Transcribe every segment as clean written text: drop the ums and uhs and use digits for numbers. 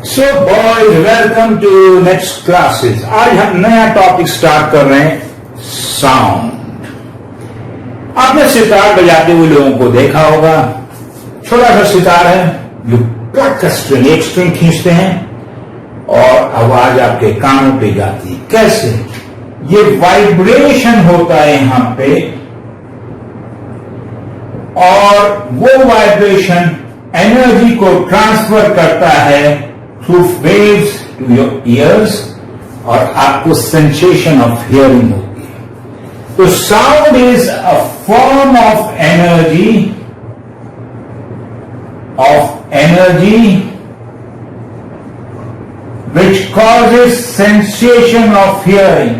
So boys, welcome to next classes. आज हम नया टॉपिक स्टार्ट कर रहे हैं, साउंड। आपने सितार बजाते हुए लोगों को देखा होगा। छोटा सा सितार है, जो प्लक स्ट्रिंग, एक स्ट्रिंग खींचते हैं और आवाज आपके कानों पे जाती है। कैसे? ये वाइब्रेशन होता है यहां पे, और वो वाइब्रेशन एनर्जी को ट्रांसफर करता है through waves to your ears, और आपको सेंसेशन ऑफ हियरिंग होती है। तो sound is a form of energy which causes sensation of hearing.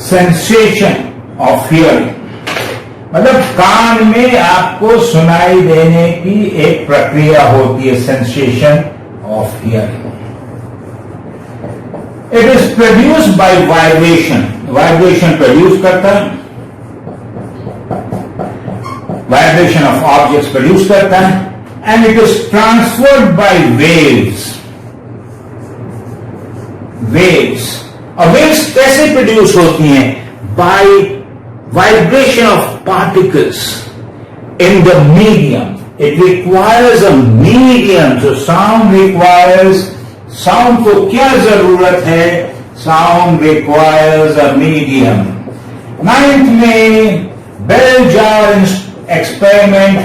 Sensation of hearing मतलब कान में आपको सुनाई देने की एक प्रक्रिया होती है, sensation of hearing. It is produced by vibration. Vibration produce करता है, वाइब्रेशन ऑफ ऑब्जेक्ट्स प्रोड्यूस करता है, and it is transferred by waves. और waves कैसे प्रोड्यूस होती हैं? By vibration of particles in the medium. It requires a medium. So sound को क्या जरूरत है? Sound requires a medium. 9th में Bell-Jar experiment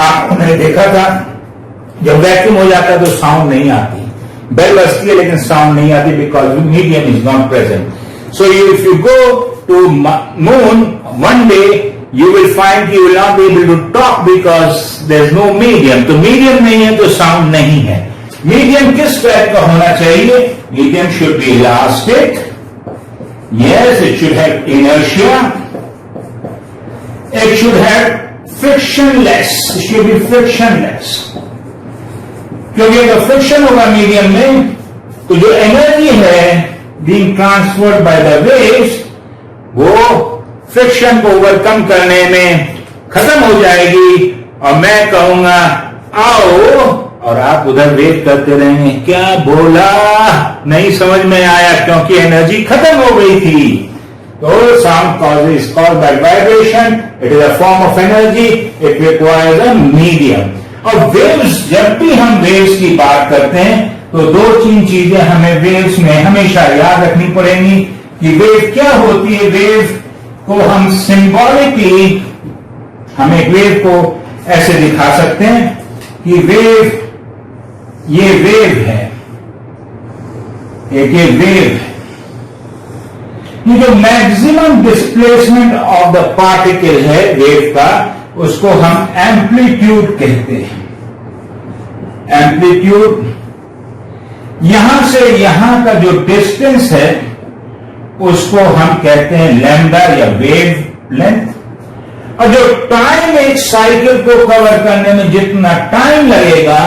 आपने देखा था, जब वैक्यूम हो जाता है तो साउंड नहीं आती, बेल बजती है लेकिन साउंड नहीं आती, because medium is not present. So if you go to moon one day, you will find you will not be able to talk because there is no medium. तो medium नहीं है तो sound नहीं है। Medium किस type का होना चाहिए? Medium should be elastic, yes, it should have inertia, it should have frictionless, it should be frictionless। क्योंकि अगर फ्रिक्शन होगा मीडियम में तो जो एनर्जी है being transferred by the waves, वो फ्रिक्शन को ओवरकम करने में खत्म हो जाएगी, और मैं कहूंगा आओ, और आप उधर वेट करते रहेंगे, क्या बोला, नहीं समझ में आया, क्योंकि एनर्जी खत्म हो गई थी। So sound is caused by vibration. It is a form of energy. It requires a medium. और waves, जब भी हम waves की बात करते हैं तो 2-3 चीजें हमें waves में हमेशा याद रखनी पड़ेंगी कि wave क्या होती है। wave को हम सिंबॉलिकली, हम एक wave को ऐसे दिखा सकते हैं कि wave, ये wave है, एक ये wave है। ये जो maximum displacement of the particle है वेव का, उसको हम एम्पलीट्यूड कहते हैं। एम्पलीट्यूड, यहां से यहां का जो डिस्टेंस है उसको हम कहते हैं लैम्डा या वेव लेंथ। और जो टाइम एक साइकिल को कवर करने में जितना टाइम लगेगा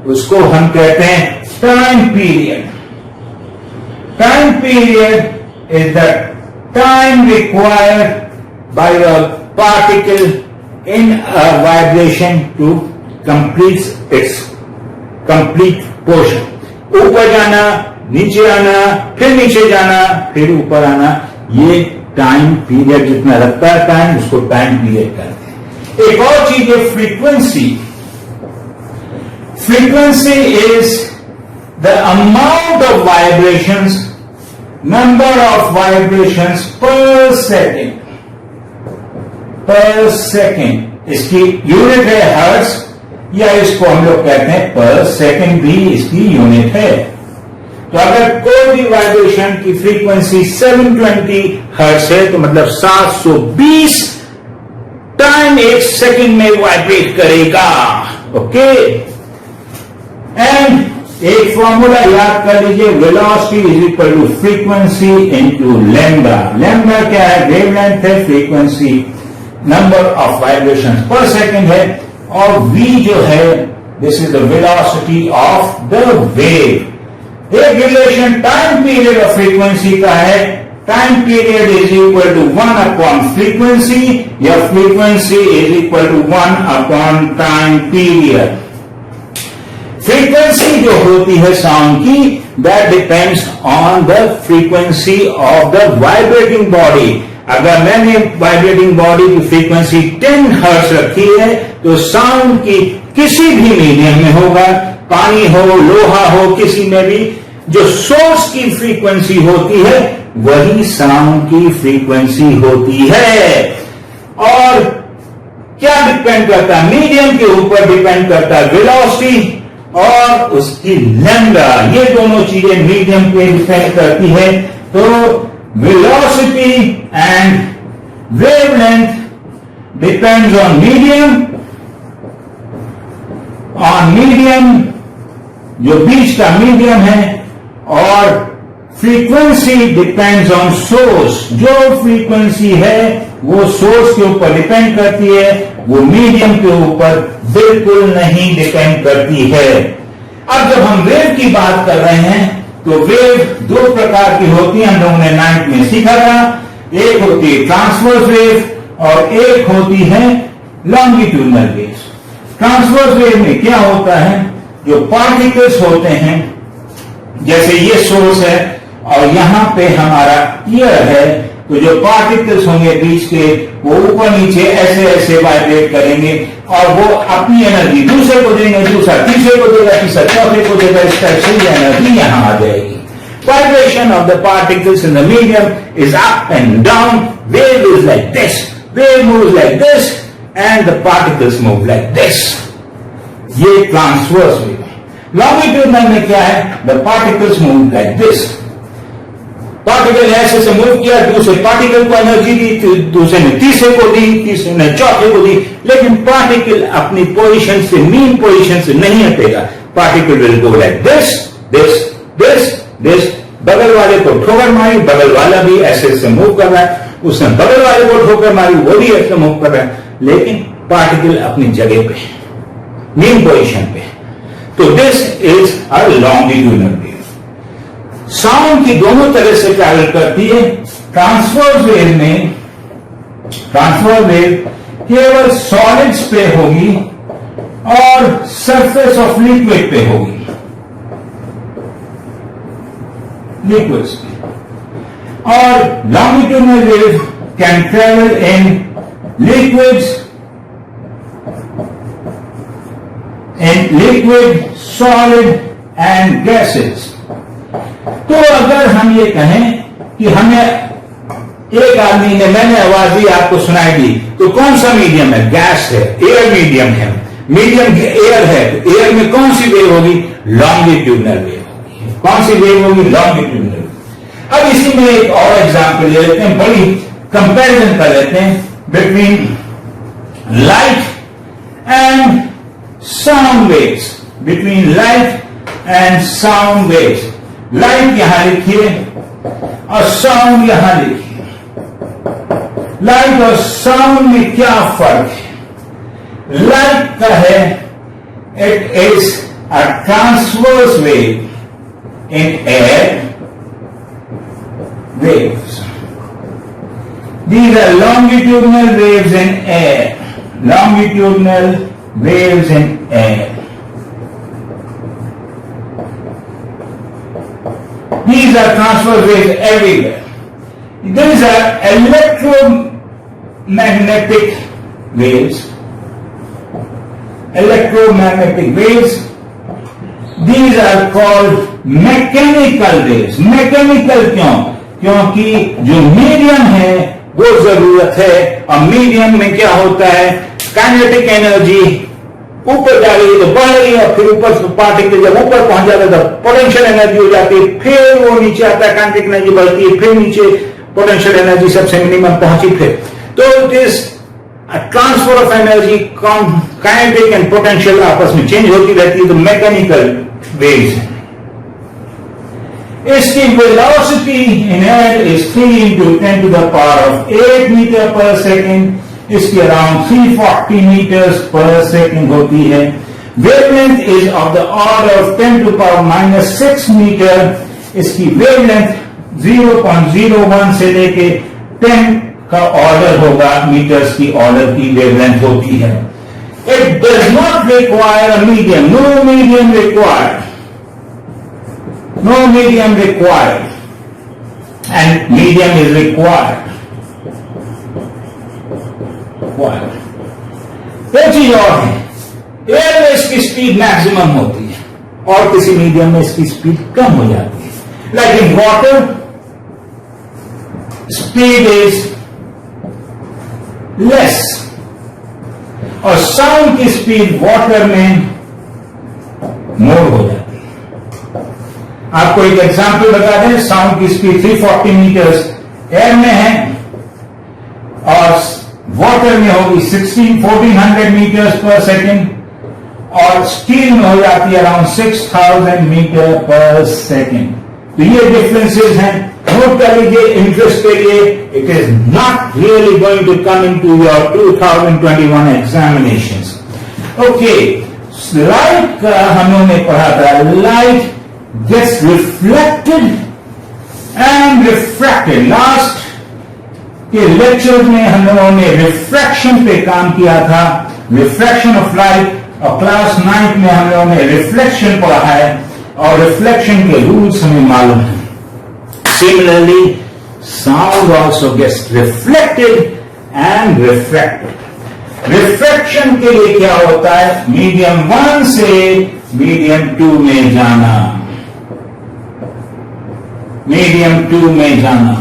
उसको हम कहते हैं time period. Time period is the time required by a particle in a vibration to complete its complete portion. ऊपर जाना, नीचे आना, फिर नीचे जाना, फिर ऊपर आना, ये टाइम पीरियड जितना लगता है टाइम, उसको टाइम पीरियड कहते हैं। एक और चीज है frequency. Frequency is the amount of vibrations, number of vibrations per second। इसकी यूनिट है हर्ट्ज, या इसको हम लोग कहते हैं पर सेकंड, भी इसकी यूनिट है। तो अगर कोई भी वाइब्रेशन की फ्रीक्वेंसी 720 हर्ट्ज है तो मतलब 720 टाइम एक सेकंड में वाइब्रेट करेगा। ओके, एंड एक फॉर्मूला याद कर लीजिए, velocity is equal to frequency into lambda. Lambda क्या है? वेवलेंथ है, frequency number of vibrations per second है, और v जो है this is the velocity of the wave. एक relation time period of frequency का है time period is equal to 1 upon frequency या frequency is equal to 1 upon time period. Frequency जो होती है साउंड की, that depends on the frequency of the vibrating body. अगर मैंने वाइब्रेटिंग बॉडी की फ्रीक्वेंसी 10 हर्ट्ज रखी है तो साउंड की किसी भी मीडियम में होगा, पानी हो, लोहा हो, किसी में भी जो सोर्स की फ्रीक्वेंसी होती है वही साउंड की फ्रीक्वेंसी होती है। और क्या डिपेंड करता है? मीडियम के ऊपर डिपेंड करता है वेलोसिटी और उसकी लैम्डा। ये दोनों चीजें मीडियम पे डिपेंड करती है। तो velocity and wavelength depends on medium जो बीच का मीडियम है, और फ्रीक्वेंसी डिपेंड्स ऑन सोर्स। जो फ्रीक्वेंसी है वो सोर्स के ऊपर डिपेंड करती है, वो मीडियम के ऊपर बिल्कुल नहीं डिपेंड करती है। अब जब हम वेव की बात कर रहे हैं तो वेव दो प्रकार की होती है, हम लोगों ने 9th में सीखा था। एक होती है ट्रांसवर्स वेव और एक होती है लॉन्गिट्यूडनल वेव। ट्रांसवर्स वेव में क्या होता है, जो पार्टिकल्स होते हैं, जैसे ये सोर्स है और यहां पे हमारा ईयर है, तो जो पार्टिकल्स होंगे बीच के वो ऊपर नीचे ऐसे ऐसे वाइब्रेट करेंगे और वो अपनी एनर्जी दूसरे को देंगे, दूसरा तीसरे को देगा, तीसरा चौथे को देगा। इस टाइप से एनर्जी यहां आ जाएगी। Vibration of the particles in the medium is up and down. Wave is like this, wave moves like this and the particles move like this. ये ट्रांसवर्स वेव है। लॉन्गिट्यूडनल में क्या है, the particles move like this. Particle ऐसे से move किया, दूसरे particle को एनर्जी दी, दूसरे ने तीसरे को दी, तीसरे ने चौथे को दी, लेकिन पार्टिकल अपनी पोजीशन से, मीन पोजीशन से नहीं हटेगा। Particle will go like this this this this. बगल वाले को ठोकर मारी, बगल वाला भी ऐसे से मूव कर रहा है, उसने बगल वाले को ठोकर मारी, वो भी ऐसे मूव कर रहा है, लेकिन पार्टिकल अपनी जगह पे, मीन पोजीशन पे। तो this is a longitudinal wave. Sound की दोनों तरह से ट्रैवल करती है। ट्रांसवर्स वेव केवल सॉलिड्स पे होगी और सरफेस ऑफ लिक्विड पे होगी, लिक्विड्स पे। और longitudinal wave can travel in liquids, solid and gases. तो अगर हम ये कहें कि हमें एक आदमी ने, मैंने आवाज दी, आपको सुनाई दी, तो कौन सा मीडियम है? गैस है, एयर मीडियम है। मीडियम एयर है, तो एयर में कौन सी वेव होगी? लॉन्गिट्यूडनल वेव होगी। कौन सी वेव होगी? लॉन्गिट्यूडनल। अब इसी में एक और एग्जांपल ले लेते हैं, बड़ी कंपैरिजन कर लेते हैं between light and sound waves. Between light and sound waves. Light यहां लिखिए और साउंड यहां लिखिए। लाइट और साउंड में क्या फर्क है? लाइट का है, it is a transverse wave in air waves. These are longitudinal waves in air. Longitudinal waves in air. These are transverse waves everywhere. These are electromagnetic waves. Electromagnetic waves. These are called mechanical waves. Mechanical क्यों? क्योंकि जो medium है वो जरूरत है, और medium में क्या होता है? काइनेटिक एनर्जी ऊपर जा रही है तो बढ़ रही है, और फिर ऊपर पार्टिकल जब ऊपर पहुंच जाता है तो पोटेंशियल एनर्जी हो जाती है, फिर वो नीचे आता है, काइनेटिक एनर्जी बढ़ती है, फिर नीचे पोटेंशियल एनर्जी सबसे मिनिमम पहुंची फिर। तो it is transfer of energy, kinetic and potential आपस में चेंज होती रहती है, तो मैकेनिकल वेव्स है। इसकी velocity in air is 3 into 10 to the power of 8 metre per second. इसकी अराउंड 340 मीटर्स पर सेकेंड होती है। Wavelength is of the order of 10 to the power -6 metre. इसकी वेवलेंथ 0.01 से लेके 10 का ऑर्डर होगा, मीटर्स की ऑर्डर की वेवलेंथ होती है. It does not require a medium, no medium required, no medium required, and medium is required. एक चीज और है, एयर में इसकी स्पीड मैक्सिमम होती है और किसी मीडियम में इसकी स्पीड कम हो जाती है. Like in water speed is less और साउंड की स्पीड वाटर में मोर हो जाती है. आपको एक एग्जांपल बता दें, साउंड की स्पीड 340 मीटर्स एयर में है और वाटर में होगी 1400 मीटर्स पर सेकेंड और स्टील में हो जाती है अराउंड 6000 मीटर पर सेकेंड. तो ये डिफरेंसेस हैं, नोट कर लीजिए इंटरेस्ट के लिए. It is not really going to come into your 2021 examinations. Okay, light का हमने पढ़ा था, light gets reflected and refracted. Last के लेक्चर में हम लोगों ने रिफ्रैक्शन पे काम किया था, रिफ्रैक्शन ऑफ लाइट, और क्लास 9 में हम लोगों ने रिफ्लेक्शन पढ़ा है और रिफ्लेक्शन के रूल्स हमें मालूम है. Similarly sound also gets reflected and refracted. Refraction के लिए क्या होता है, मीडियम 1 से मीडियम 2 में जाना, मीडियम 2 में जाना.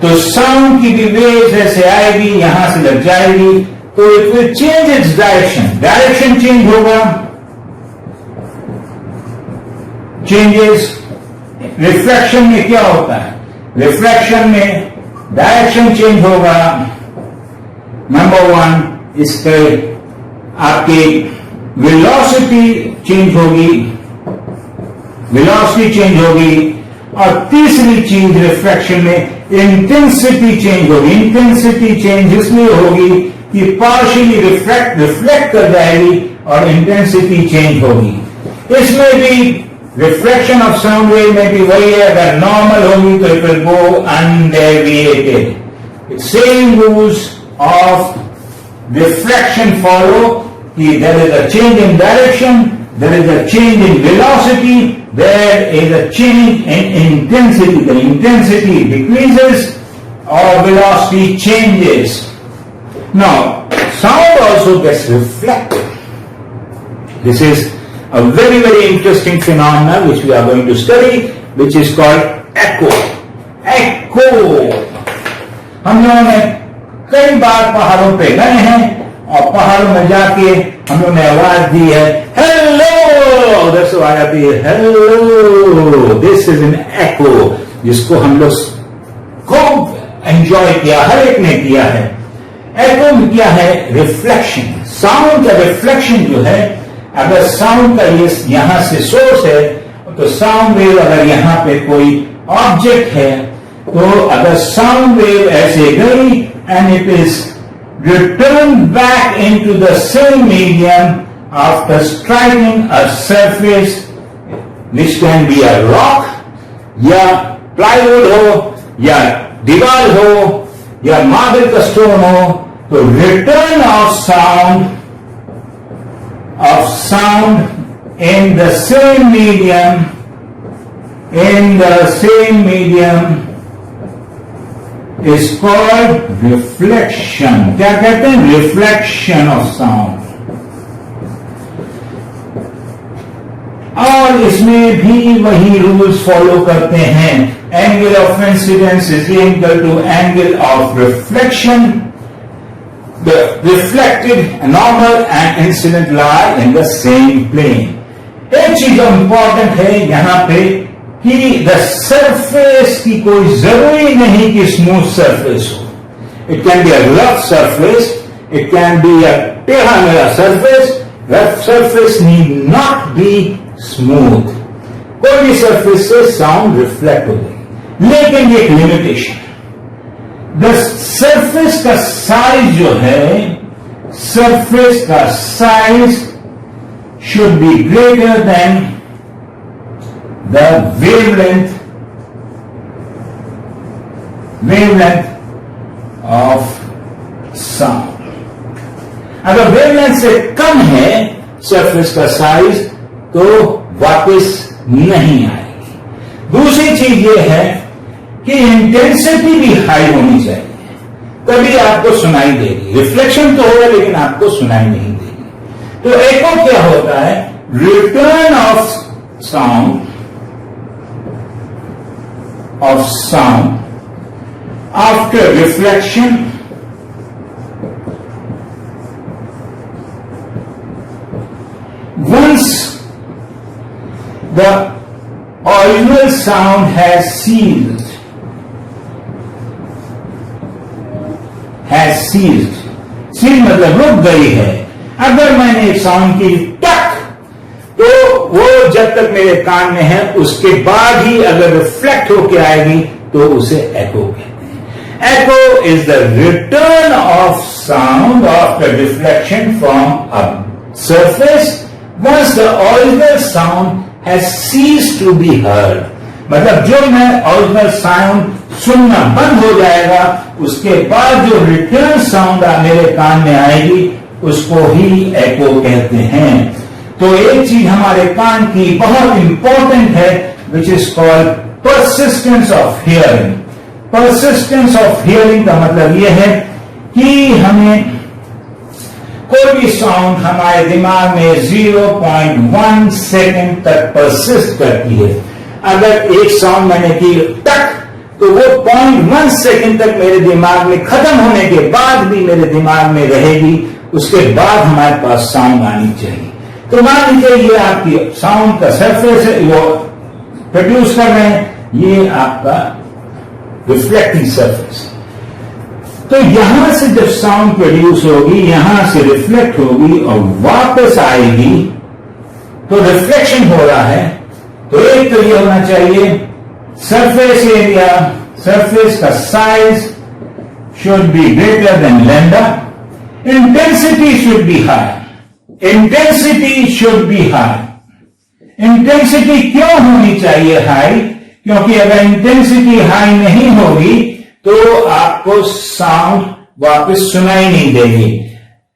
तो साउंड की भी वेव ऐसे आएगी, यहां से लग जाएगी, तो it will change its direction. Direction change होगा, चेंजेस. रिफ्रैक्शन में क्या होता है, रिफ्रैक्शन में डायरेक्शन चेंज होगा. नंबर 1, इसके आपकी वेलोसिटी चेंज होगी, वेलोसिटी चेंज होगी. और तीसरी चीज रिफ्रैक्शन में इंटेंसिटी चेंज होगी. इंटेंसिटी चेंज इसलिए होगी कि पार्शियली रिफ्लेक्ट कर जाएगी और इंटेंसिटी चेंज होगी. इसमें भी रिफ्लेक्शन ऑफ साउंड वेव में भी वही है, अगर नॉर्मल होगी तो it will go undeviated. Same rules of refraction follow कि there is a change in direction, there is a change in velocity, there is a change in intensity. The intensity decreases or velocity changes. Now, sound also gets reflected. This is a very, very interesting phenomenon which we are going to study, which is called echo. Echo. हम लोगों ने कई बार पहाड़ों पे गए हैं और पहाड़ों में जाके हम लोगों ने आवाज दी है, हेलो, दस आवाज आती है, hello. This is an echo, जिसको हम लोग खूब एंजॉय किया, हर एक ने किया है. एको में क्या है, रिफ्लेक्शन. साउंड का रिफ्लेक्शन जो है, अगर साउंड का ये यहां से सोर्स है, तो साउंड वेव अगर यहां पे कोई ऑब्जेक्ट है, तो अगर साउंड वेव ऐसे गई and it is return back into the same medium after striking a surface which can be a rock या plywood हो या दीवार हो या मार्बल का स्टोन हो, तो return of sound in the same medium is called reflection. क्या कहते हैं, रिफ्लेक्शन ऑफ साउंड. और इसमें भी वही रूल्स फॉलो करते हैं. Angle of incidence is equal to angle of reflection. The reflected normal and incident lie in the same plane. एक चीज इंपॉर्टेंट है यहां पे कि द सरफेस की कोई जरूरी नहीं कि स्मूथ सरफेस हो. It can be a rough surface, it can be a टेढ़ा मेढ़ा surface. Rough surface need not be smooth. कोई भी सरफेस से साउंड रिफ्लेक्ट हो जाएगी, लेकिन एक लिमिटेशन. द सरफेस का साइज जो है, सरफेस का size should be greater than the wavelength wavelength of sound. अगर वेवलेंथ से कम है सरफेस का साइज तो वापस नहीं आएगी। दूसरी चीज यह है कि इंटेंसिटी भी हाई होनी चाहिए, तभी आपको सुनाई देगी। रिफ्लेक्शन तो होगा लेकिन आपको सुनाई नहीं देगी। तो एको क्या होता है? Return of sound after reflection once the original sound has ceased, cease मतलब रुक गई है। अगर मैंने एक साउंड की टक, तो वो जब तक मेरे कान में है उसके बाद ही अगर रिफ्लेक्ट होकर आएगी तो उसे एको कहते हैं। एको is the return of sound after reflection from a surface once the original sound has ceased to be heard। मतलब जो मैं ओरिजिनल साउंड सुनना बंद हो जाएगा, उसके बाद जो रिटर्न साउंड मेरे कान में आएगी उसको ही एको कहते हैं। तो एक चीज हमारे कान की बहुत इंपॉर्टेंट है which is called persistence of hearing. Persistence of hearing का मतलब यह है कि हमें कोई भी साउंड हमारे दिमाग में 0.1 सेकेंड तक परसिस्ट करती है। अगर एक साउंड मैंने की टक, तो वो 0.1 सेकेंड तक मेरे दिमाग में खत्म होने के बाद भी मेरे दिमाग में रहेगी। उसके बाद हमारे पास साउंड आनी चाहिए। तो मान लीजिए ये आपकी साउंड का सरफेस है, वो प्रोड्यूस कर रहे हैं, ये आपका रिफ्लेक्टिंग सरफेस। तो यहां से जब साउंड प्रोड्यूस होगी, यहां से रिफ्लेक्ट होगी और वापस आएगी, तो रिफ्लेक्शन हो रहा है। तो एक तो ये होना चाहिए सरफेस एरिया, सरफेस का size should be greater than lambda. Intensity should be high, intensity should be high. Intensity क्यों होनी चाहिए हाई? क्योंकि अगर इंटेंसिटी हाई नहीं होगी तो आपको साउंड वापस सुनाई नहीं देगी।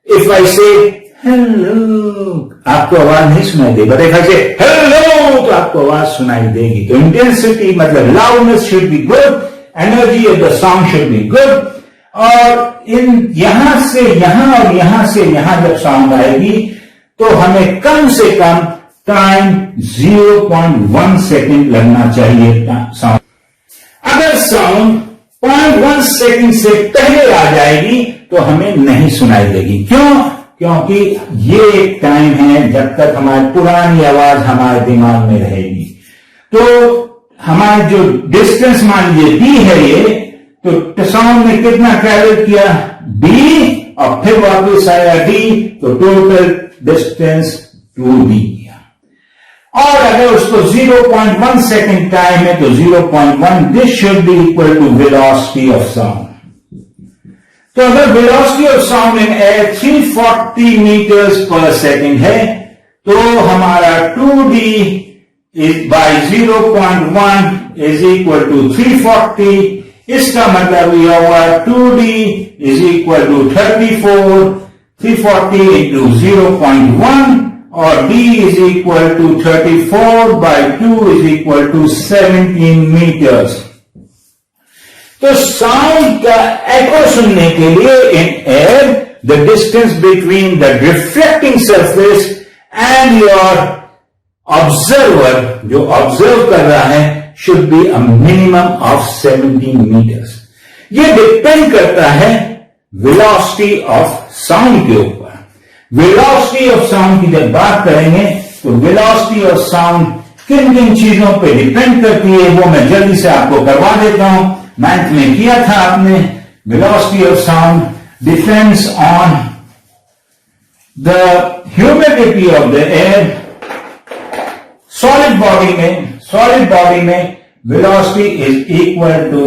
इफ आई से हेलो, आपको आवाज नहीं सुनाई देगी, बट इफ आई से हेलो तो आपको आवाज सुनाई देगी। तो इंटेंसिटी मतलब loudness should be good, energy of the sound should be good. और इन यहां से यहां और यहां से यहां जब साउंड आएगी तो हमें कम से कम टाइम 0.1 सेकेंड लगना चाहिए साउंड। अगर साउंड 0.1 सेकेंड से पहले आ जाएगी तो हमें नहीं सुनाई देगी। क्यों? क्योंकि ये एक टाइम है जब तक हमारी पुरानी आवाज हमारे दिमाग में रहेगी। तो हमारे जो डिस्टेंस मान लीजिए डी है ये, तो साउंड ने कितना ट्रेवल किया? डी, और फिर वापस आया डी, तो टोटल डिस्टेंस 2d किया। और अगर उसको 0.1 सेकेंड टाइम है तो 0.1, this should be equal to velocity of sound. तो अगर velocity of sound in air 340 metres per second है, तो हमारा 2d bye 0.1 is equal to 340। इसका मतलब यह हुआ 2d is equal to 34, 340 into 0.1, और d is equal to 34 by 2 is equal to 17 metres. तो साउंड का एको सुनने के लिए in air the distance between the reflecting surface and your observer, जो ऑब्जर्व कर रहा है, should be a minimum of 17 metres. ये डिपेंड करता है वेलोसिटी ऑफ साउंड के ऊपर। वेलोसिटी ऑफ साउंड की जब बात करेंगे तो वेलोसिटी ऑफ साउंड किन किन चीजों पे डिपेंड करती है वो मैं जल्दी से आपको करवा देता हूं। मैथ में किया था आपने। Velocity of sound depends on the humidity of the air. Solid body में velocity is equal to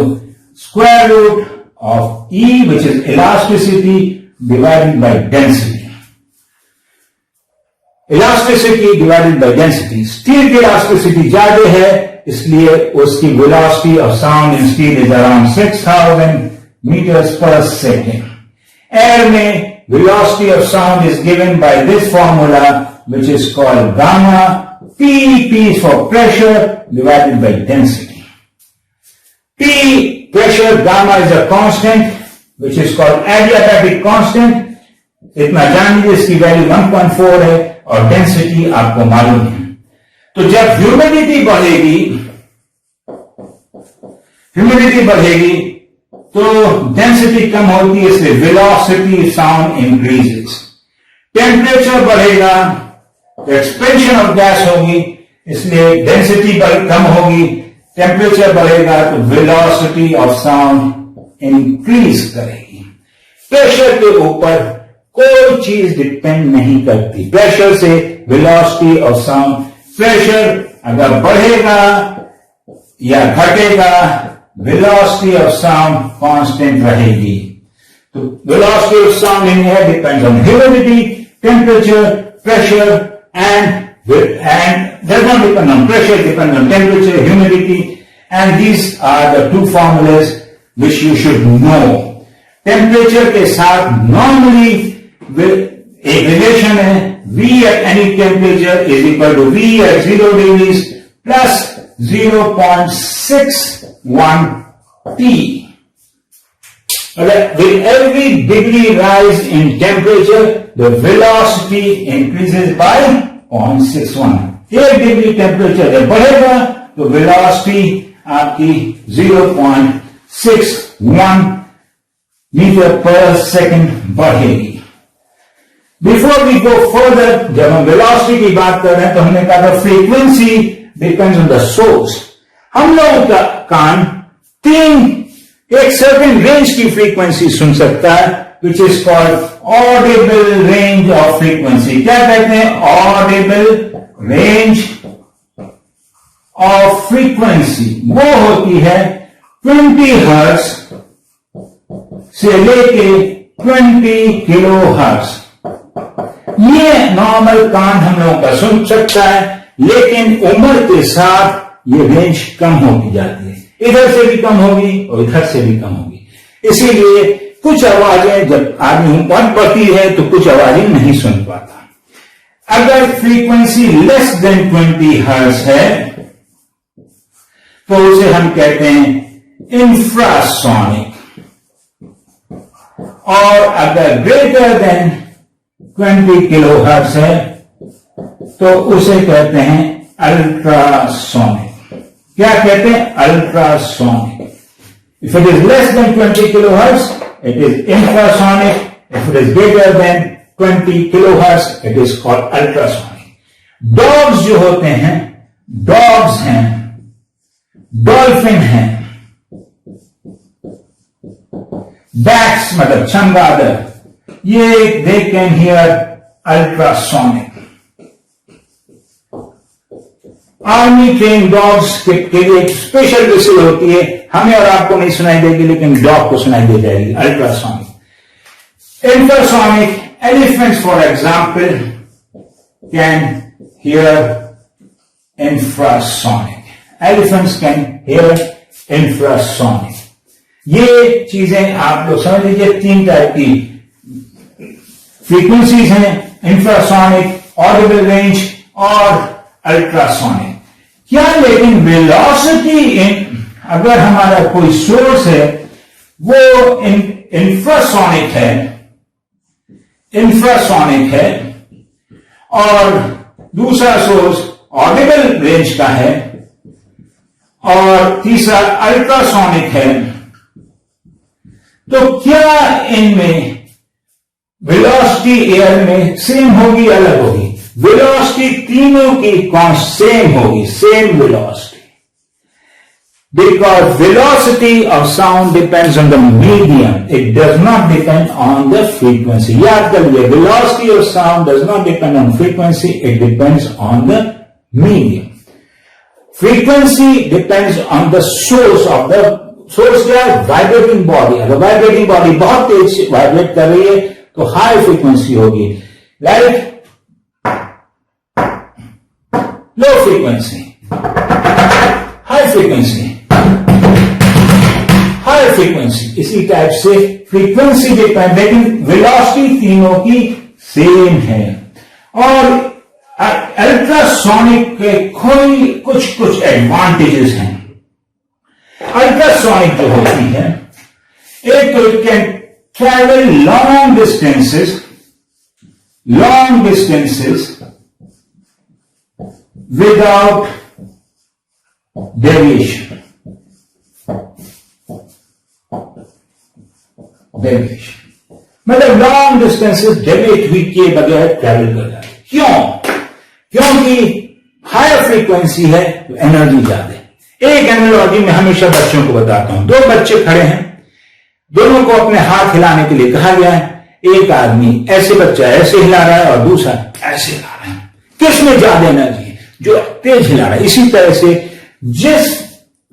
square root of E, which is elasticity divided by density. Elasticity divided by density. Steel की elasticity ज्यादा है इसलिए उसकी velocity of sound in speed is around 6000 metres per second. Air में velocity of sound is given by this formula, which is called gamma. P is for pressure divided by density. P, pressure, gamma is a constant, which is called adiabatic constant. इतना जान लीजिए, इसकी value 1.4 है और density आपको मालूम है. तो जब ह्यूमिडिटी बढ़ेगी तो डेंसिटी कम होती है, इसलिए वेलोसिटी साउंड इंक्रीजेस. टेम्परेचर बढ़ेगा तो एक्सपेंशन ऑफ गैस होगी, इसलिए डेंसिटी कम होगी. टेम्परेचर बढ़ेगा तो वेलोसिटी ऑफ साउंड इंक्रीज करेगी. प्रेशर के ऊपर कोई चीज डिपेंड नहीं करती. प्रेशर से वेलोसिटी ऑफ साउंड, प्रेशर अगर बढ़ेगा या घटेगा, velocity of sound constant रहेगी. तो velocity of sound in air depends on humidity, temperature, pressure, and does not depend on pressure, depends on temperature, humidity, and these are the two formulas which you should know. Temperature के साथ normally एक relation है, V at any temperature is equal to V at 0 degrees plus 0.61 T. With every degree rise in temperature, the velocity increases by 0.61. 1 degree temperature जब बढ़ेगा तो velocity आपकी 0.61 metre per second बढ़ेगी. Before we go further, जब हम velocity की बात कर रहे हैं तो हमने कहा था frequency depends on the source. हम लोगों का कान एक सर्टेन रेंज की फ्रीक्वेंसी सुन सकता है, which is called Audible range of frequency. क्या कहते हैं? Audible range of frequency. वो होती है 20 हर्ट्ज से लेके 20 किलो हर्ट्ज. ये नॉर्मल कान हम लोगों का सुन सकता है, लेकिन उम्र के साथ ये रेंज कम होती जाती है. इधर से भी कम होगी और इधर से भी कम होगी. इसीलिए कुछ आवाजें जब आदमी उम्र बढ़ती है तो कुछ आवाजें नहीं सुन पाता. अगर फ्रीक्वेंसी लेस देन 20 हर्ट्ज है तो उसे हम कहते हैं इंफ्रासोनिक, और अगर ग्रेटर देन 20 किलो हर्ट्ज है तो उसे कहते हैं अल्ट्रासोनिक. क्या कहते हैं? Ultrasonic. If it is less than 20 kilo hertz it is infrasonic. If it is greater than 20 kilo hertz it is called ultrasonic. Dogs जो होते हैं, डॉग्स हैं, डॉल्फिन हैं, बैट्स मतलब चमगादड़, ये they can hear ultrasonic. Army train dogs के लिए एक स्पेशल विसिल होती है, हमें और आपको नहीं सुनाई देगी लेकिन डॉग को सुनाई दे जाएगी, ultrasonic. Infrasonic, elephants for example can hear infrasonic. Elephants can hear infrasonic. ये चीजें आप लोग समझ लीजिए, 3 टाइप की फ्रीक्वेंसीज हैं, इंफ्रासोनिक, ऑडिबल रेंज और अल्ट्रासोनिक. क्या लेकिन वेलोसिटी अगर हमारा कोई सोर्स है वो इंफ्रासोनिक है और दूसरा सोर्स ऑडिबल रेंज का है और तीसरा अल्ट्रासोनिक है, तो क्या इनमें वेलोसिटी एयर में सेम होगी, अलग होगी? वेलोसिटी तीनों की सेम होगी, same velocity, because velocity of sound depends on the medium, it does not depend on the frequency. याद करिए, velocity of sound does not depend on frequency, it depends on the medium. Frequency depends on the source of the source क्या है? Vibrating body. अगर vibrating body बहुत तेज से vibrate कर रही है तो हाई फ्रीक्वेंसी होगी, like low frequency. Higher frequency इसी टाइप से फ्रीक्वेंसी डिपेंड, लेकिन वेलोसिटी तीनों की सेम है। और अल्ट्रासोनिक के कुछ एडवांटेजेस हैं। अल्ट्रासोनिक जो होती है, एक तो it can travel long distances without deviation. मतलब लॉन्ग डिस्टेंसेस डेविएट हुई के बगैर ट्रैवल कर जाए। क्योंकि हायर फ्रीक्वेंसी है तो एनर्जी ज्यादा है। एक एनालॉजी में हमेशा बच्चों को बताता हूं, दो बच्चे खड़े हैं, दोनों को अपने हाथ हिलाने के लिए कहा गया है। एक आदमी ऐसे, बच्चा ऐसे हिला रहा है और दूसरा ऐसे हिला रहा है। किसमें ज्यादा एनर्जी है? जो तेज हिला रहा है। इसी तरह से जिस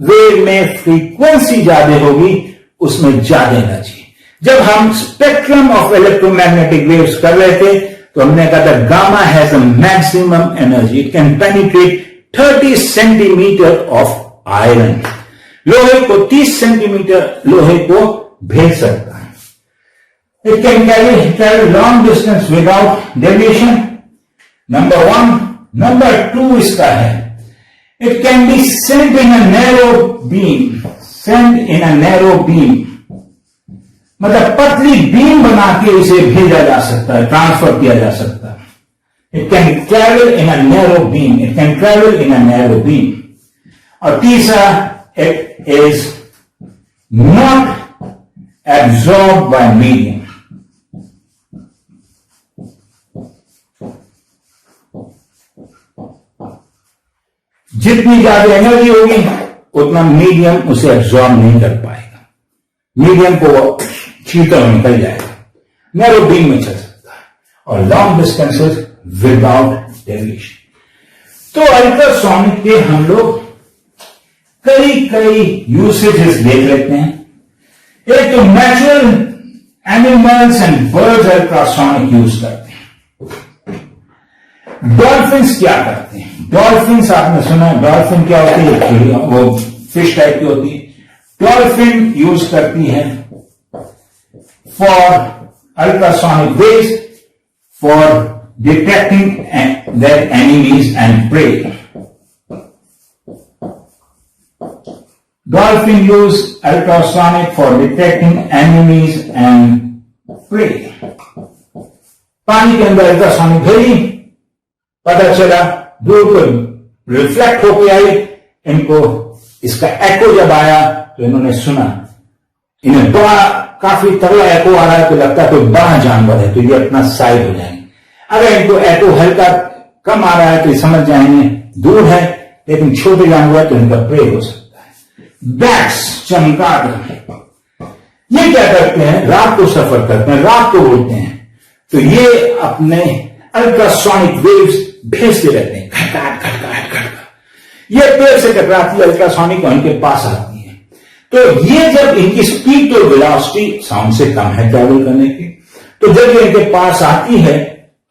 वेव में फ्रीक्वेंसी ज्यादा होगी उसमें ज्यादा एनर्जी। जब हम स्पेक्ट्रम ऑफ इलेक्ट्रोमैग्नेटिक वेव्स कर रहे थे तो हमने कहा था gamma has a maximum energy, it can penetrate 30 centimetre of iron. लोहे को 30 सेंटीमीटर लोहे को भेज सकता है। It can carry long distance without deviation, number 1। Number 2 इसका है, it can be sent in a narrow beam, मतलब पतली बीम बना के इसे भेजा जा सकता है, ट्रांसफर किया जा सकता है। It can travel in a narrow beam. और तीसरा, it is not absorb by medium. जितनी ज्यादा एनर्जी होगी उतना मीडियम उसे एब्जॉर्ब नहीं कर पाएगा, मीडियम को वो छीतर निकल जाएगा। नैरो बीम में चल सकता है और लॉन्ग डिस्टेंसेस विदाउट डेविएशन। तो अल्ट्रासोनिक के हम लोग कई यूसेजेस देख लेते हैं। एक तो natural animals and birds ultrasonic use करते हैं। डॉल्फिन्स क्या करते हैं? डॉल्फिन्स आपने सुना, डॉल्फिन क्या होती है? वो फिश टाइप की होती है। डॉल्फिन यूज करती है for ultrasonic waves for detecting their enemies and prey. Dolphin use ultrasonic for detecting enemies and prey. पानी के अंदर अल्ट्रासोनिक भेजी, पता चला दूर को रिफ्लेक्ट होकर आई, इनको इसका एको जब आया तो इन्होंने सुना, इन्हें बड़ा काफी तगड़ा एको आ रहा है तो लगता है कोई बड़ा जानवर है, तो ये अपना साइड हो जाएंगे। अगर इनको एको हल्का कम आ रहा है तो समझ जाएंगे दूर है, लेकिन छोटे जानवर तो इनका प्रे हो सकता है। बैट्स, चमगादड़, ये क्या करते हैं? रात को सफर करते हैं, रात को उड़ते हैं, तो ये अपने अल्ट्रासोनिक वेव्स भेजते रहते हैं, खटखट। ये पेड़ से टकराती है अल्ट्रासोनिक और इनके पास आती है। तो ये जब इनकी स्पीड तो वेलोसिटी साउंड से कम है ट्रैवल करने की, तो जब ये इनके पास आती है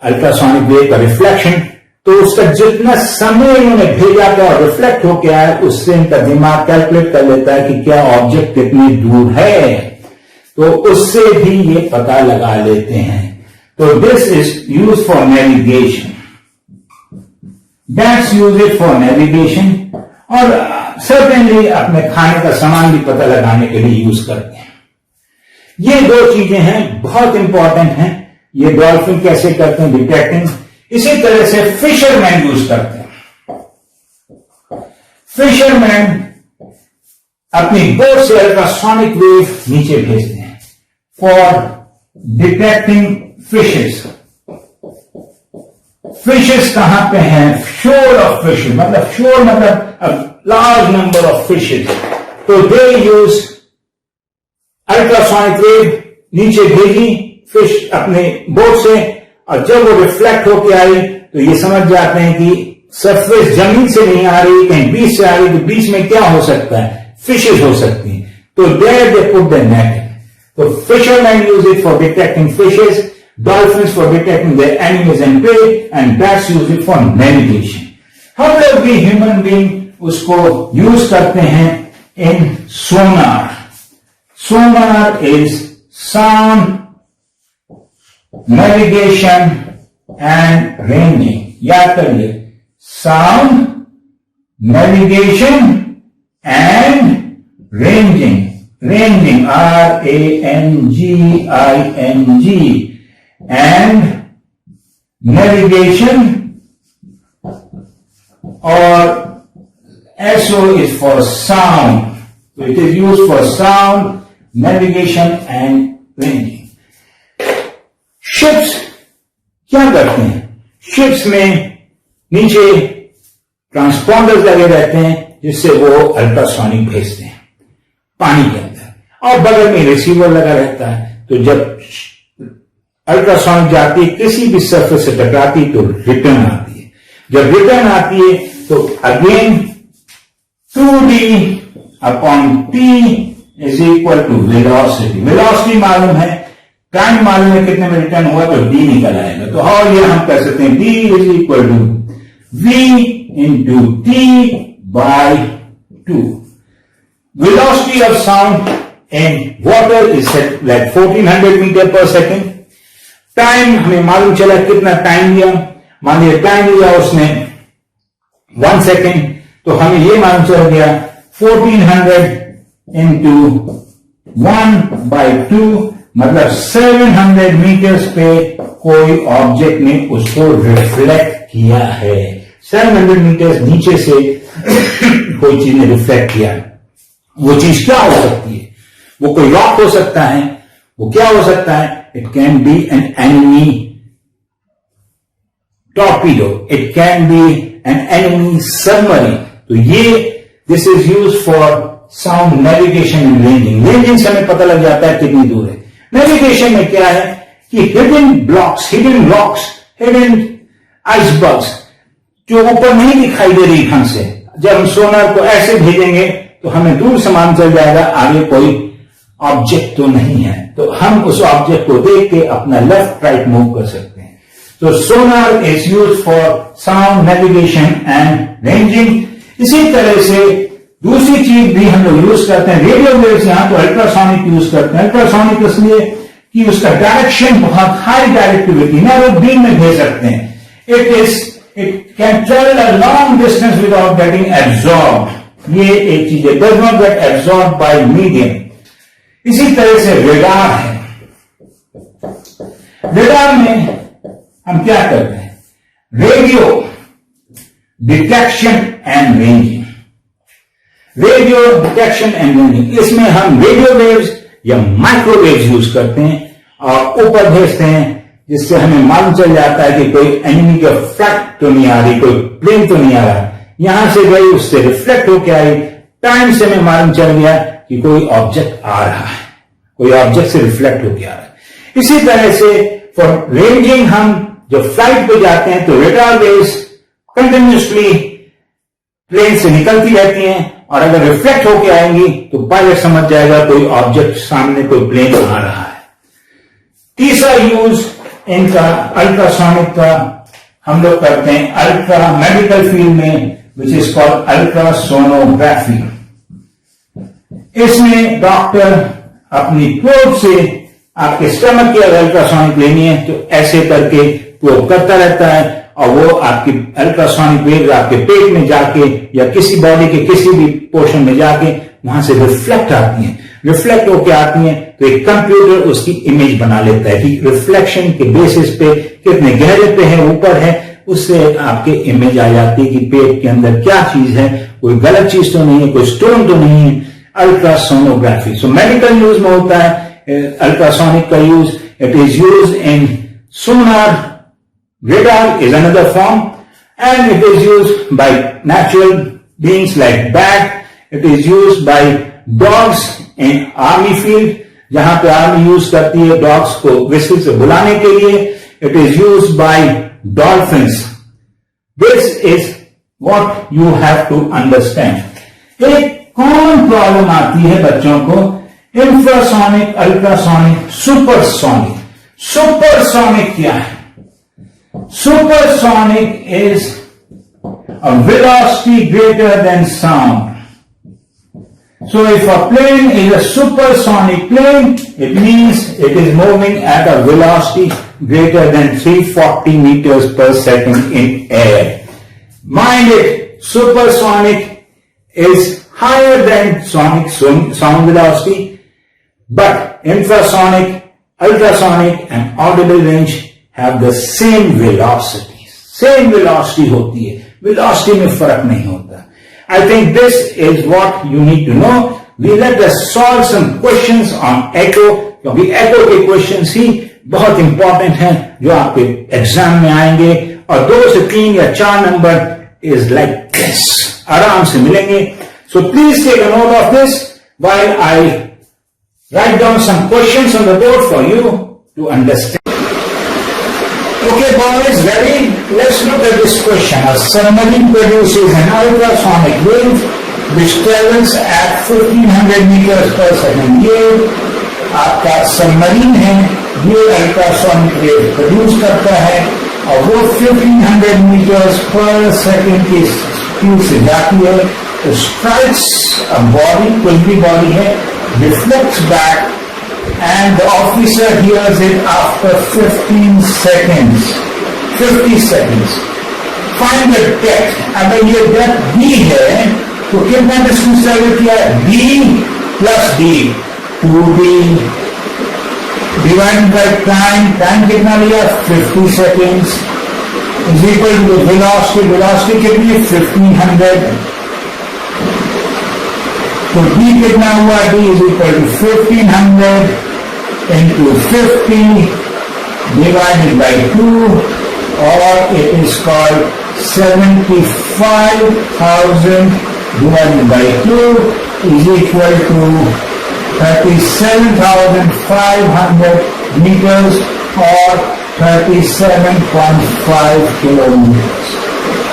अल्ट्रासोनिक वेव का रिफ्लेक्शन, तो उसका जितना समय इन्होंने भेजा था और रिफ्लेक्ट होकर आया, उससे इनका दिमाग कैलकुलेट कर लेता है कि क्या ऑब्जेक्ट कितनी दूर है, तो उससे भी ये पता लगा लेते हैं। तो this is use for navigation. Bats use it for navigation, और सर्टेनली अपने खाने का सामान भी पता लगाने के लिए यूज करते हैं। ये दो चीजें हैं, बहुत इंपॉर्टेंट हैं। ये डॉल्फिन कैसे करते हैं डिटेक्टिंग, इसी तरह से फिशरमैन यूज करते हैं। फिशरमैन अपनी बोट से अल्ट्रासोनिक वेव नीचे भेजते हैं फॉर डिटेक्टिंग फिशेस। फिशेस कहां पे हैं? शोर ऑफ फिशेस, मतलब शोर मतलब लार्ज नंबर ऑफ फिशेस। तो दे यूज अल्ट्रासोनिक वेव, नीचे भेजी फिश अपने बोट से, और जब वो रिफ्लेक्ट होके आई तो ये समझ जाते हैं कि सरफेस जमीन से नहीं आ रही, कहीं बीच से आ रही, तो बीच में क्या हो सकता है? फिशेस हो सकती हैं। तो there they put the net. तो fishermen use it for detecting fishes, dolphins for detecting their enemies and prey, and bats use it for navigation. हम लोग भी ह्यूमन बीइंग उसको यूज करते हैं in sonar. Sonar is sound navigation and ranging. याद करिए, sound navigation and ranging. Ranging RANGING and navigation और SO is for sound. So it is used for sound, navigation and ranging. Ships क्या करते हैं? Ships में नीचे ट्रांसपॉन्डर्स लगे रहते हैं जिससे वो अल्ट्रासोनिक भेजते हैं पानी के अंदर, और बगल में रिसीवर लगा रहता है. तो जब अल्ट्रासोनिक जाती है, किसी भी सरफेस से टकराती है तो रिटर्न आती है. जब रिटर्न आती है तो again 2D upon T is equal to velocity. Velocity मालूम है, टाइम मालूम है, कितने में रिटर्न हुआ तो D निकल आएगा. तो और ये हम कह सकते हैं D is equal to V into T by 2. Velocity of sound in water is like 1400 metre per second. Time हमें मालूम चला कितना टाइम लिया. मान लिया टाइम लिया उसने 1 सेकेंड, तो हमें ये मालूम चल गया 1400 इंटू 1/2 मतलब 700 मीटर्स पे कोई ऑब्जेक्ट ने उसको रिफ्लेक्ट किया है. 700 मीटर्स नीचे से कोई चीज ने रिफ्लेक्ट किया है. वो चीज क्या हो सकती है? वो कोई रॉक हो सकता है. वो क्या हो सकता है? It can be an enemy torpedo, it can be an enemy submarine. तो ये this is used for sound navigation and ranging. Ranging से हमें पता लग जाता है कितनी दूर है. नेविगेशन में क्या है कि hidden blocks, hidden rocks, hidden icebergs जो ऊपर नहीं दिखाई दे रही ढंग से, जब हम सोनार को ऐसे भेजेंगे तो हमें दूर से मालूम चल जाएगा आगे कोई ऑब्जेक्ट तो नहीं है. तो हम उस ऑब्जेक्ट को देख के अपना लेफ्ट राइट मूव कर सकते हैं. So sonar is used for sound navigation and ranging. इसी तरह से दूसरी चीज भी हम लोग यूज करते हैं रेडियो वेव्स. यहां तो अल्ट्रासोनिक यूज करते हैं. अल्ट्रासोनिक इसलिए कि उसका डायरेक्शन बहुत हाई डायरेक्टिविटी नैरो बीम में भेज सकते हैं. It can travel a long distance without getting absorb. ये एक चीज है, does not gate absorb by medium. इसी तरह से रेडार है. रेडार में हम क्या करते हैं? Radio detection and ranging. Radio detection and ranging, इसमें हम रेडियो वेव्स या माइक्रोवेव्स यूज करते हैं और ऊपर भेजते हैं, जिससे हमें मालूम चल जाता है कि कोई एनिमी का फ्लैट तो नहीं आ रही, कोई प्लेन तो नहीं आ रहा. यहां से गई, उससे रिफ्लेक्ट होकर आई, टाइम से हमें मालूम चल गया कि कोई ऑब्जेक्ट आ रहा है, कोई ऑब्जेक्ट से रिफ्लेक्ट होकर आ रहा है. इसी तरह से फॉर रेंजिंग हम जब फ्लाइट पे जाते हैं तो रेडार वेव्स कंटिन्यूसली प्लेन से निकलती रहती हैं, और अगर रिफ्लेक्ट होकर आएंगी तो पायलट समझ जाएगा कोई ऑब्जेक्ट सामने, कोई प्लेन आ रहा है. तीसरा यूज इनका अल्ट्रासोनिक का हम लोग करते हैं अल्ट्रा मेडिकल फील्ड में, विच इज कॉल्ड अल्ट्रासोनोग्राफी. इसमें डॉक्टर अपनी प्रोब से आपके स्टमक की अगर अल्ट्रासोनिक लेनी है तो ऐसे करके प्रोब करता रहता है, और वो आपकी अल्ट्रासोनिक वेव आपके पेट में जाके या किसी बॉडी के किसी भी पोर्शन में जाके वहां से रिफ्लेक्ट आती हैं. रिफ्लेक्ट होकर आती हैं तो एक कंप्यूटर उसकी इमेज बना लेता है कि रिफ्लेक्शन के बेसिस पे कितने गहरे पे है, ऊपर है, उससे आपके इमेज आ जाती है कि पेट के अंदर क्या चीज है, कोई गलत चीज तो नहीं है, कोई स्टोन तो नहीं है. अल्ट्रासोनोग्राफी. सो मेडिकल यूज में होता है अल्ट्रासोनिक का use. It is use in Sonar. Radar is another form, and it is used by natural beings like bat. It is used by dogs in army field, जहां पे army use करती है dogs को विस्किल से बुलाने के लिए. It is used by dolphins. This is what you have to understand. एक कॉमन प्रॉब्लम आती है बच्चों को, इंफ्रासोनिक, अल्ट्रासोनिक, सुपरसोनिक. सुपरसोनिक क्या है? Supersonic is a velocity greater than sound. So if a plane is a supersonic plane, it means it is moving at a velocity greater than 340 meters per second in air. Mind it, supersonic is higher than sonic sound velocity, but infrasonic, ultrasonic and audible range have the same velocity. Same velocity होती है, velocity में फर्क नहीं होता. I think this is what you need to know. We let us solve some questions on echo, क्योंकि echo के questions ही बहुत important हैं जो आपके एग्जाम में आएंगे, और 2 से 3 या 4 नंबर is like this, आराम से मिलेंगे. So please take a note of this while I write down some questions on the board for you to understand. Okay, boys, ready? Let's look at this question. A submarine produces an ultrasonic wave which travels at 1500 meters per second. ये आपका submarine है, ये ultrasonic wave produce करता है और वो 1500 meters per second की speed से जाती है, तो स्ट्राइक्स अ बॉडी, कोई भी बॉडी है, reflects back and the officer hears it after 15 seconds. 50 seconds. Find the depth. अगर ये depth D है, तो कितना डिस्टेंस ट्रैवल किया है? D plus D. 2D divided by time. Time कितना लिया? 50 seconds. Is equal to velocity. Velocity कितनी है? 1500. तो D कितना हुआ? D is equal to 1500 into 50 divided by 2, or it is called 75,000 divided by 2 is equal to 37,500 meters or 37.5 kilometers.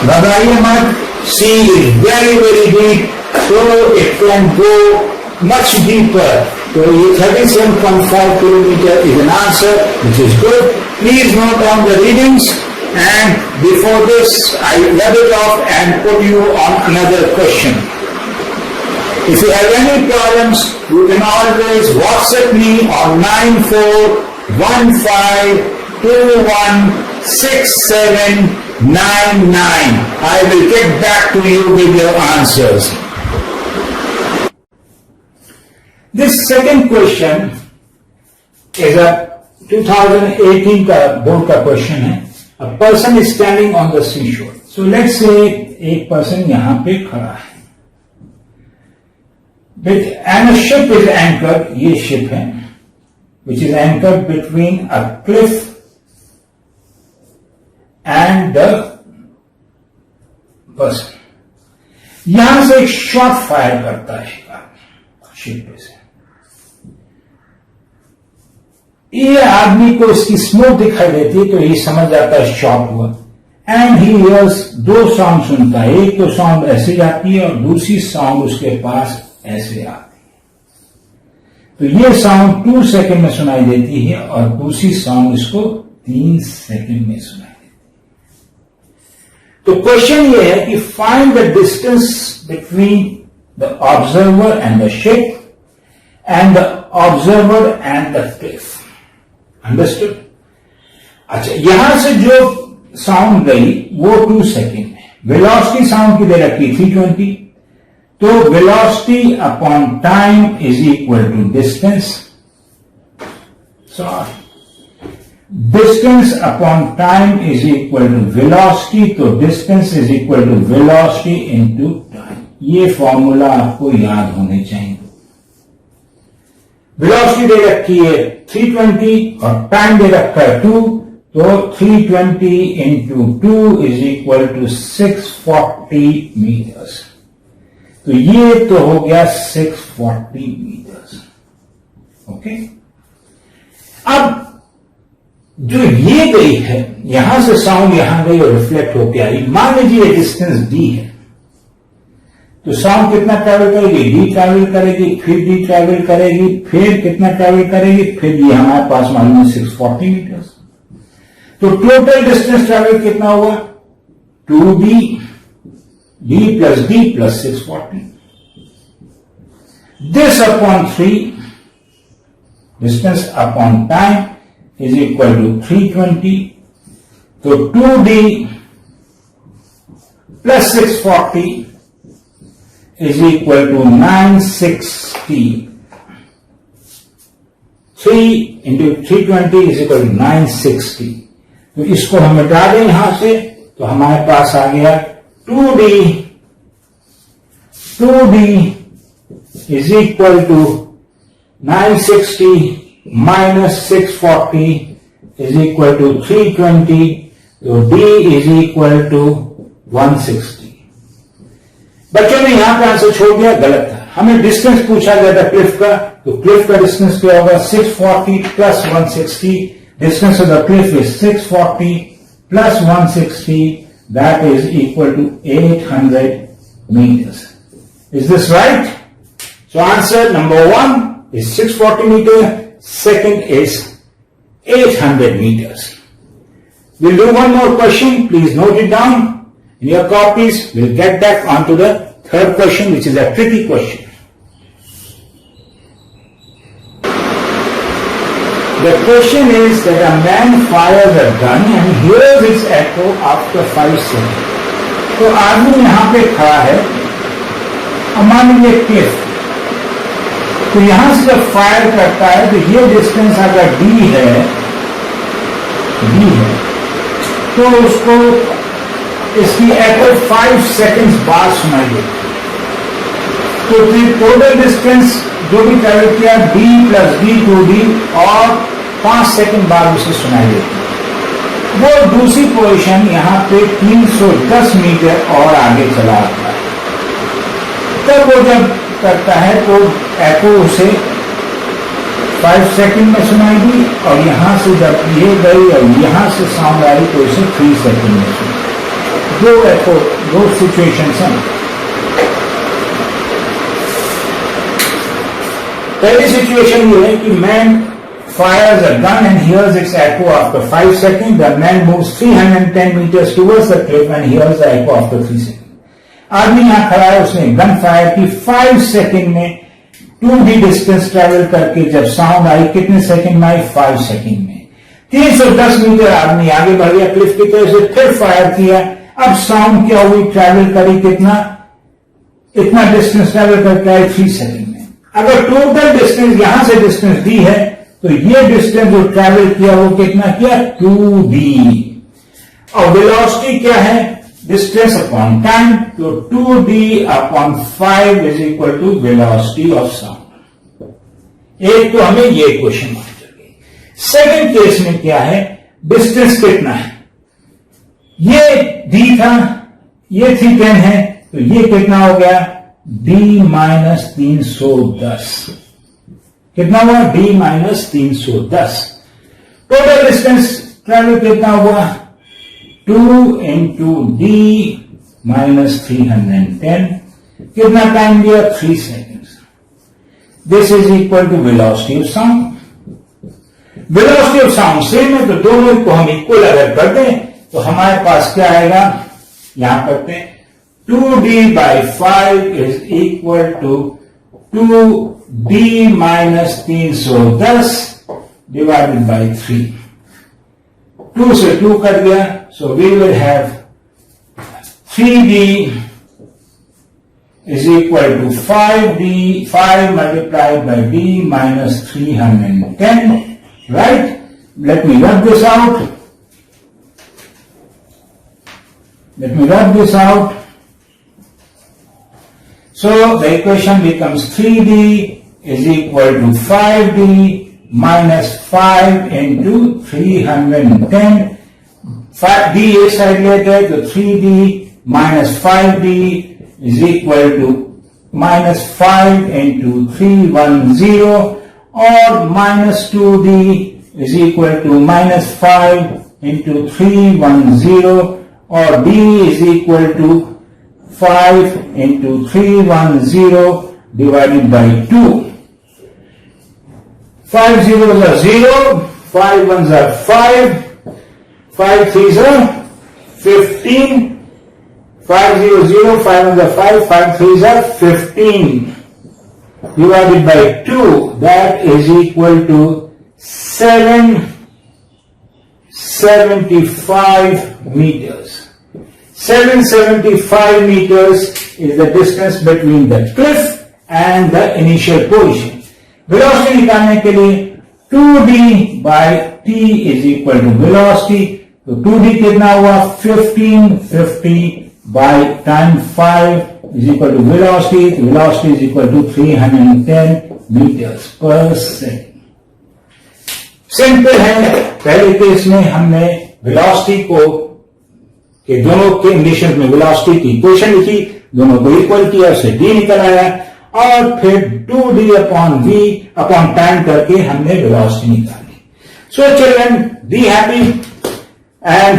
घबराइए मत, C is very very deep, so it can go much deeper. So 37.5 kilometer is an answer, which is good. Please note down the readings, and before this I level it off and put you on another question. If you have any problems, you can always WhatsApp me on 9415216799. I will get back to you with your answers. This second question is a 2018 का board का question है. A person is standing on the seashore. So let's say एक person यहाँ पे खड़ा है. And a ship is anchored. ये ship है, which is anchored between a cliff and the person. यहां से एक शॉट फायर करता है शिप पे से. ये आदमी को इसकी स्मोक दिखाई देती है, तो ये समझ जाता है शॉट हुआ. एंड ही हियर्स 2 साउंड सुनता है. एक तो साउंड ऐसे जाती है और दूसरी साउंड उसके पास ऐसे आती है. तो ये साउंड 2 सेकंड में सुनाई देती है और दूसरी साउंड इसको 3 सेकंड में सुनाई देती है. तो क्वेश्चन ये है कि find the distance between the observer and the ship and the observer and the Cliff. Understood? अच्छा, यहां से जो साउंड गई वो 2 सेकेंड में. वेलोसिटी साउंड की दे रखी 320, तो velocity upon time is equal to distance. Sorry, distance upon time is equal to velocity, तो distance is equal to velocity into time. ये फॉर्मूला आपको याद होने चाहिए. वेलोसिटी दे रखी है 320 और टाइम दे रखा है 2, तो 320 into 2 is equal to 640 metres. तो ये तो हो गया 640 मीटर्स. ओके, अब जो ये गई है, यहां से साउंड यहां गई और रिफ्लेक्ट होकर आई. मान लीजिए डिस्टेंस डी है, तो साउंड कितना ट्रैवल करेगी? डी ट्रैवल करेगी, फिर डी ट्रैवल करेगी, फिर कितना ट्रैवल करेगी, फिर ये हमारे पास मालूम है 640 मीटर्स. तो टोटल डिस्टेंस ट्रैवल कितना हुआ? 2D d plus d plus 640. This upon 3, distance upon time is equal to 320. So 2d plus 640 is equal to 960. 3 into 320 is equal to 960. तो इसको हम मिटा दें यहां से, तो हमारे पास आ गया 2d is equal to 960 minus 640 is equal to 320. तो d is equal to 160. बच्चों ने यहां पे आंसर छोड़ दिया, गलत था। हमें डिस्टेंस पूछा गया था क्लिफ का, तो क्लिफ का डिस्टेंस क्या होगा? 640 plus 160. Distance of the cliff is 640 plus 160, that is equal to 800 meters. Is this right? So answer number 1 is 640 meter, second is 800 meters. We'll do one more question. Please note it down in your copies. We'll get back onto the third question, which is a tricky question. The question is that a man fires a gun and hears its echo after 5 seconds. तो आदमी यहां पे खड़ा है, मान लीजिए Cliff, तो यहां से जब फायर करता है तो ये डिस्टेंस अगर d है तो उसको इसकी echo 5 seconds बाद सुनाई देती है। तो टोटल डिस्टेंस जो भी ट्रेवल किया d प्लस d 2d और 5 सेकंड बाद उसे सुनाई देती है। वो दूसरी पोजीशन यहां पे 310 मीटर और आगे चला आता है। तब वो जब करता है तो echo उसे 5 सेकंड में सुनाई दी, और यहां से जब ये गई और यहां से साउंड आई तो उसे 3 सेकंड में सुनाई। दो echo, दो सिचुएशंस हैं। पहली सिचुएशन ये है कि man fires a gun and hears its echo after 5 seconds. The man moves 310 meters towards the cliff and hears the echo after 3 seconds. आदमी यहां खड़ा है, उसने गन फायर की 5 सेकंड में 2d डिस्टेंस ट्रेवल करके जब साउंड आई, कितने सेकंड में आई? 5 सेकंड में। 310 मीटर आदमी आगे बढ़ गया क्लिफ की तरफ से, फिर फायर किया। अब साउंड क्या हुई? ट्रेवल करी कितना? इतना डिस्टेंस ट्रेवल करके आई 3 सेकंड में। अगर टोटल डिस्टेंस यहां से डिस्टेंस दी है तो ये डिस्टेंस जो ट्रेवल किया वो कितना किया? 2d। और वेलोसिटी क्या है? डिस्टेंस अपॉन टाइम, तो 2d upon 5 is equal to velocity of sound. एक तो हमें ये क्वेश्चन आंसर गई। सेकंड केस में क्या है? डिस्टेंस कितना है? ये d था, ये 310 है, तो ये कितना हो गया? d minus 310। कितना हुआ? d minus 310। Total distance travel कितना हुआ? 2 इंटू d माइनस 310। कितना टाइम दिया? 3 seconds. This is equal to velocity of sound. Velocity of sound same है, तो दोनों को हम इक्वल अगर कर दें तो हमारे पास क्या आएगा? यहां करते हैं 2d by 5 is equal to 2d minus 310 divided by 3. 2 से 2 कट गया, so we will have 3d is equal to 5 multiplied by d minus 310, right? Let me work this out. So the equation becomes 3d is equal to 5d minus 5 into 310. 5d एक side लेते हैं तो 3d minus 5d is equal to minus 5 into 310, और minus 2d is equal to minus 5 into 310, और d is equal to 5 into 310 divided by 2. 5 zeros are 0, 5 ones are 5, 5 threes are 15, 500, 5 on the 5, 5 3s are 15. Divided by 2, that is equal to 775 meters. 775 meters is the distance between the cliff and the initial position. Velocity निकालने के लिए 2d by t is equal to velocity. तो 2d कितना हुआ 1550 by time 5 is equal to velocity. Velocity is equal to 310 meters per second. Simple है. पहले case में हमने वेलोसिटी को के दोनों के कंडीशन में वेलोसिटी की इक्वेशन लिखी, दोनों को इक्वल किया, उससे d निकल आया और फिर 2d upon v upon time करके हमने वेलोसिटी निकाली. So children, be happy and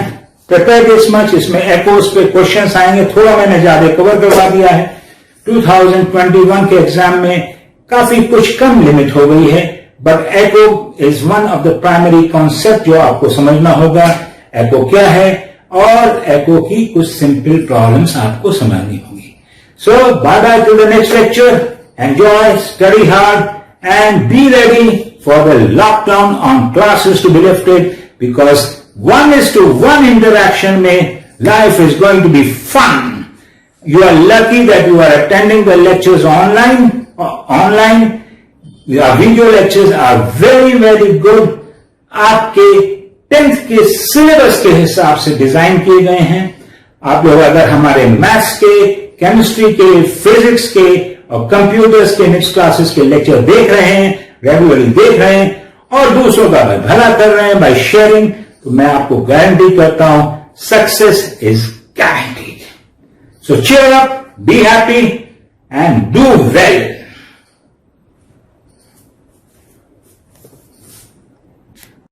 prepare this much. इसमें एकोस पे क्वेश्चंस आएंगे. थोड़ा मैंने ज्यादा कवर करवा दिया है. 2021 के एग्जाम में काफी कुछ कम लिमिट हो गई है, but echo is one of the primary concept जो आपको समझना होगा. एको क्या है और एको की कुछ सिंपल प्रॉब्लम्स आपको समझनी होगी. So bye bye to the next lecture. Enjoy, study hard and be ready for the lockdown on classes to be lifted, because 1:1 interaction में life is going to be fun. You are lucky that you are attending the lectures online. Your video lectures are very, very good. आपके 10th के syllabus के हिसाब से design किए गए हैं. आप लोग अगर हमारे मैथ्स के, केमिस्ट्री के, फिजिक्स के और कंप्यूटर्स के नेक्स्ट क्लासेस के लेक्चर देख रहे हैं, रेगुलरली देख रहे हैं और दूसरों का भला कर रहे हैं बाय शेयरिंग, तो मैं आपको गारंटी करता हूं success is guaranteed. So cheer up, be happy and do well.